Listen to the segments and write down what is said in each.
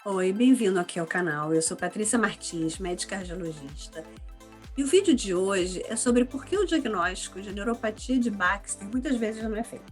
Oi, bem-vindo aqui ao canal. Eu sou Patrícia Martins, médica cardiologista. E o vídeo de hoje é sobre por que o diagnóstico de neuropatia de Baxter muitas vezes não é feito.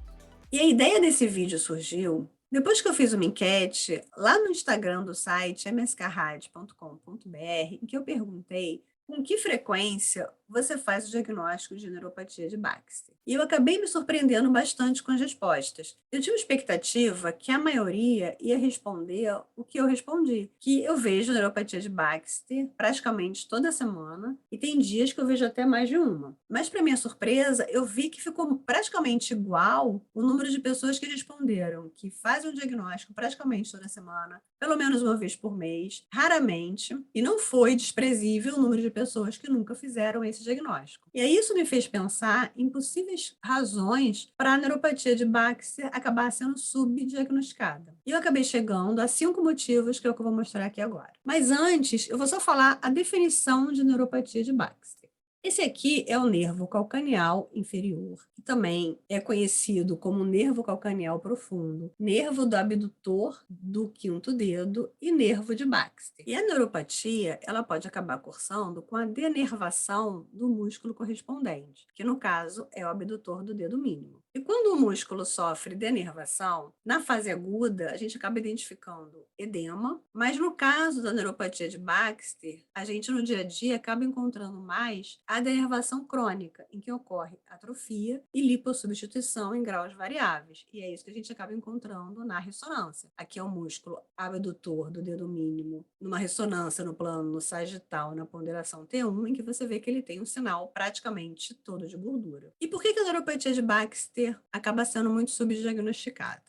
E a ideia desse vídeo surgiu depois que eu fiz uma enquete lá no Instagram do site mskrad.com.br, em que eu perguntei com que frequência você faz o diagnóstico de neuropatia de Baxter. E eu acabei me surpreendendo bastante com as respostas. Eu tinha uma expectativa que a maioria ia responder o que eu respondi, que eu vejo neuropatia de Baxter praticamente toda semana e tem dias que eu vejo até mais de uma. Mas, para minha surpresa, eu vi que ficou praticamente igual o número de pessoas que responderam que fazem o diagnóstico praticamente toda semana, pelo menos uma vez por mês, raramente, e não foi desprezível o número de pessoas que nunca fizeram esse diagnóstico. E aí isso me fez pensar em possíveis razões para a neuropatia de Baxter acabar sendo subdiagnosticada. E eu acabei chegando a 5 motivos, que é o que eu vou mostrar aqui agora. Mas antes, eu vou só falar a definição de neuropatia de Baxter. Esse aqui é o nervo calcaneal inferior, que também é conhecido como nervo calcaneal profundo, nervo do abdutor do quinto dedo e nervo de Baxter. E a neuropatia, ela pode acabar cursando com a denervação do músculo correspondente, que no caso é o abdutor do dedo mínimo. E quando o músculo sofre denervação, na fase aguda, a gente acaba identificando edema, mas no caso da neuropatia de Baxter, a gente no dia a dia acaba encontrando mais a denervação crônica, em que ocorre atrofia e lipossubstituição em graus variáveis. E é isso que a gente acaba encontrando na ressonância. Aqui é o músculo abdutor do dedo mínimo, numa ressonância no plano sagital, na ponderação T1, em que você vê que ele tem um sinal praticamente todo de gordura. E por que a neuropatia de Baxter acaba sendo muito subdiagnosticada?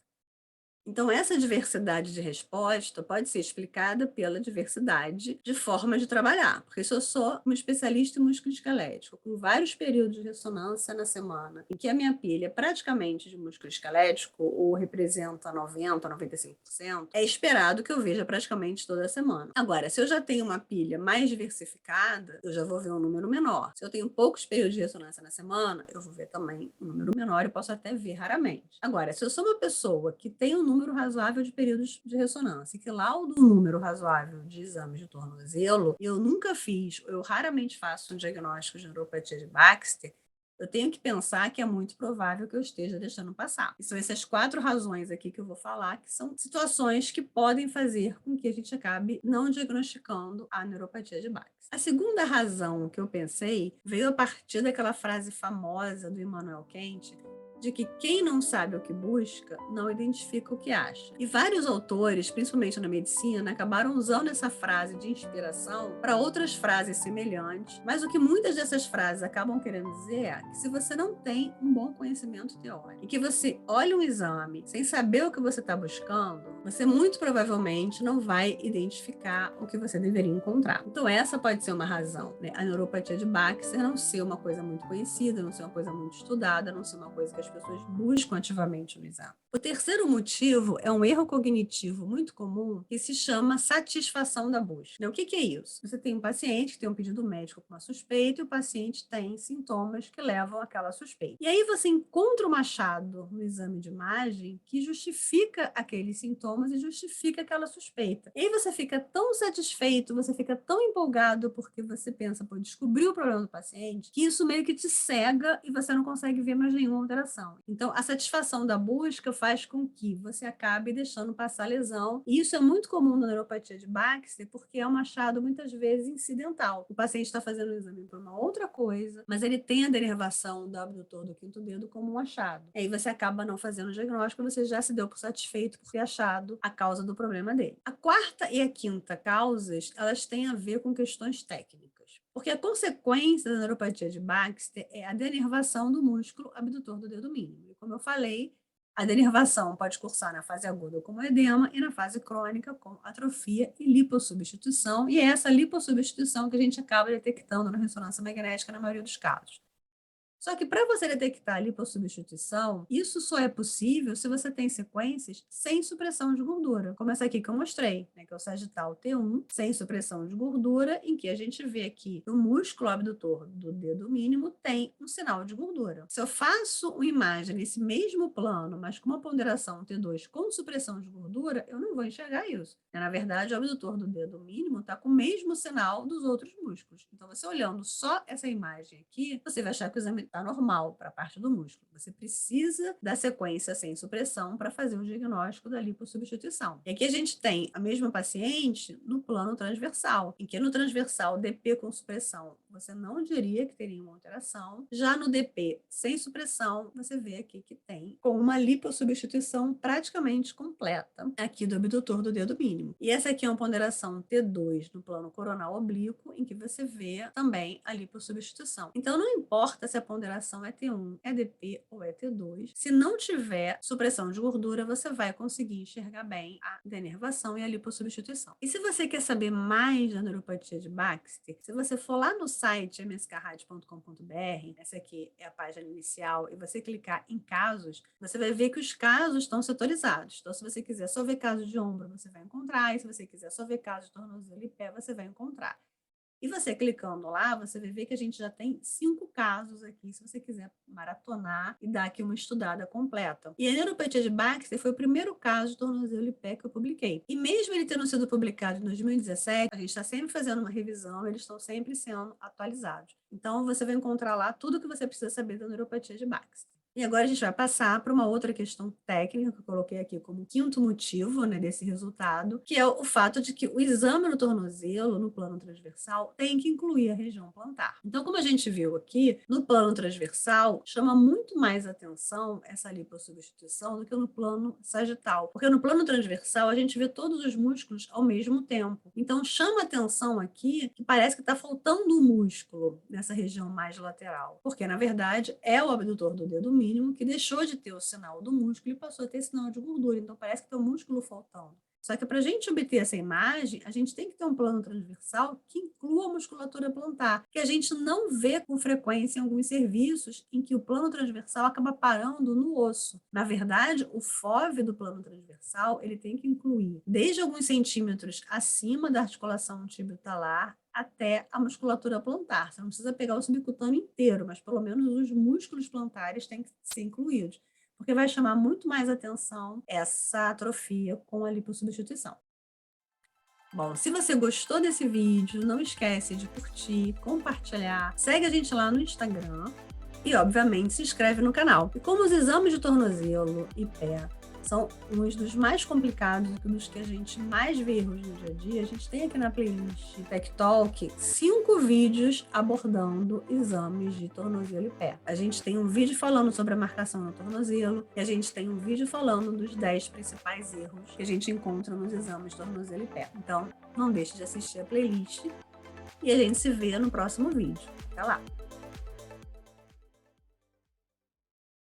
Então, essa diversidade de resposta pode ser explicada pela diversidade de formas de trabalhar, porque se eu sou uma especialista em músculo esquelético, com vários períodos de ressonância na semana, em que a minha pilha é praticamente de músculo esquelético, ou representa 90%, 95%, é esperado que eu veja praticamente toda semana. Agora, se eu já tenho uma pilha mais diversificada, eu já vou ver um número menor. Se eu tenho poucos períodos de ressonância na semana, eu vou ver também um número menor e posso até ver raramente. Agora, se eu sou uma pessoa que tem um número razoável de períodos de ressonância e que laudo um número razoável de exames de tornozelo, e eu nunca fiz, eu raramente faço um diagnóstico de neuropatia de Baxter, eu tenho que pensar que é muito provável que eu esteja deixando passar. E são essas 4 razões aqui que eu vou falar, que são situações que podem fazer com que a gente acabe não diagnosticando a neuropatia de Baxter. A segunda razão que eu pensei veio a partir daquela frase famosa do Immanuel Kant, de que quem não sabe o que busca, não identifica o que acha. E vários autores, principalmente na medicina, acabaram usando essa frase de inspiração para outras frases semelhantes, mas o que muitas dessas frases acabam querendo dizer é que se você não tem um bom conhecimento teórico e que você olha um exame sem saber o que você está buscando, você muito provavelmente não vai identificar o que você deveria encontrar. Então essa pode ser uma razão, né? A neuropatia de Baxter não ser uma coisa muito conhecida, não ser uma coisa muito estudada, não ser uma coisa que as pessoas buscam ativamente no exame. O terceiro motivo é um erro cognitivo muito comum que se chama satisfação da busca. Né? O que é isso? Você tem um paciente que tem um pedido médico com uma suspeita e o paciente tem sintomas que levam àquela suspeita. E aí você encontra um achado no exame de imagem que justifica aqueles sintomas e justifica aquela suspeita. E aí você fica tão satisfeito, você fica tão empolgado porque você pensa, pô, descobrir o problema do paciente, que isso meio que te cega e você não consegue ver mais nenhuma alteração. Então, a satisfação da busca faz com que você acabe deixando passar a lesão. E isso é muito comum na neuropatia de Baxter, porque é um achado muitas vezes incidental. O paciente está fazendo o exame por uma outra coisa, mas ele tem a denervação do abdutor do quinto dedo como um achado. E aí você acaba não fazendo o diagnóstico, você já se deu por satisfeito por ter achado a causa do problema dele. A quarta e a quinta causas, elas têm a ver com questões técnicas. Porque a consequência da neuropatia de Baxter é a denervação do músculo abdutor do dedo mínimo. E como eu falei, a denervação pode cursar na fase aguda como edema e na fase crônica com atrofia e lipossubstituição, e é essa lipossubstituição que a gente acaba detectando na ressonância magnética na maioria dos casos. Só que para você detectar a lipossubstituição, isso só é possível se você tem sequências sem supressão de gordura, como essa aqui que eu mostrei, né, que é o sagital T1, sem supressão de gordura, em que a gente vê aqui que o músculo abdutor do dedo mínimo tem um sinal de gordura. Se eu faço uma imagem nesse mesmo plano, mas com uma ponderação T2 com supressão de gordura, eu não vou enxergar isso. Na verdade, o abdutor do dedo mínimo está com o mesmo sinal dos outros músculos. Então, você olhando só essa imagem aqui, você vai achar que o exame está normal para a parte do músculo. Você precisa da sequência sem supressão para fazer o diagnóstico da lipossubstituição. E aqui a gente tem a mesma paciente no plano transversal, em que no transversal DP com supressão você não diria que teria uma alteração. Já no DP sem supressão, você vê aqui que tem com uma lipossubstituição praticamente completa aqui do abdutor do dedo mínimo. E essa aqui é uma ponderação T2 no plano coronal oblíquo, em que você vê também a lipossubstituição. Então, não importa se a ponderação é T1, é DP ou é T2, se não tiver supressão de gordura, você vai conseguir enxergar bem a denervação e a lipossubstituição. E se você quer saber mais da neuropatia de Baxter, se você for lá no site mskrad.com.br, essa aqui é a página inicial, e você clicar em casos, você vai ver que os casos estão setorizados. Então, se você quiser só ver casos de ombro, você vai encontrar, e se você quiser só ver casos de tornozelo e pé, você vai encontrar. E você clicando lá, você vai ver que a gente já tem 5 casos aqui, se você quiser maratonar e dar aqui uma estudada completa. E a neuropatia de Baxter foi o primeiro caso de tornozelo e pé que eu publiquei. E mesmo ele tendo sido publicado em 2017, a gente está sempre fazendo uma revisão, eles estão sempre sendo atualizados. Então, você vai encontrar lá tudo o que você precisa saber da neuropatia de Baxter. E agora a gente vai passar para uma outra questão técnica que eu coloquei aqui como quinto motivo, né, desse resultado, que é o fato de que o exame no tornozelo, no plano transversal, tem que incluir a região plantar. Então, como a gente viu aqui, no plano transversal, chama muito mais atenção essa lipossubstituição do que no plano sagital. Porque no plano transversal, a gente vê todos os músculos ao mesmo tempo. Então, chama atenção aqui que parece que está faltando um músculo nessa região mais lateral. Porque, na verdade, é o abdutor do dedo mínimo que deixou de ter o sinal do músculo e passou a ter sinal de gordura. Então, parece que tem um músculo faltando. Só que para a gente obter essa imagem, a gente tem que ter um plano transversal que inclua a musculatura plantar, que a gente não vê com frequência em alguns serviços em que o plano transversal acaba parando no osso. Na verdade, o FOV do plano transversal, ele tem que incluir desde alguns centímetros acima da articulação tibio-talar até a musculatura plantar. Você não precisa pegar o subcutâneo inteiro, mas pelo menos os músculos plantares têm que ser incluídos, porque vai chamar muito mais atenção essa atrofia com a lipossubstituição. Bom, se você gostou desse vídeo, não esquece de curtir, compartilhar, segue a gente lá no Instagram e, obviamente, se inscreve no canal. E como os exames de tornozelo e pé são uns dos mais complicados e dos que a gente mais vê erros no dia a dia, a gente tem aqui na playlist Tech Talk 5 vídeos abordando exames de tornozelo e pé. A gente tem um vídeo falando sobre a marcação no tornozelo e a gente tem um vídeo falando dos 10 principais erros que a gente encontra nos exames de tornozelo e pé. Então, não deixe de assistir a playlist e a gente se vê no próximo vídeo. Até lá!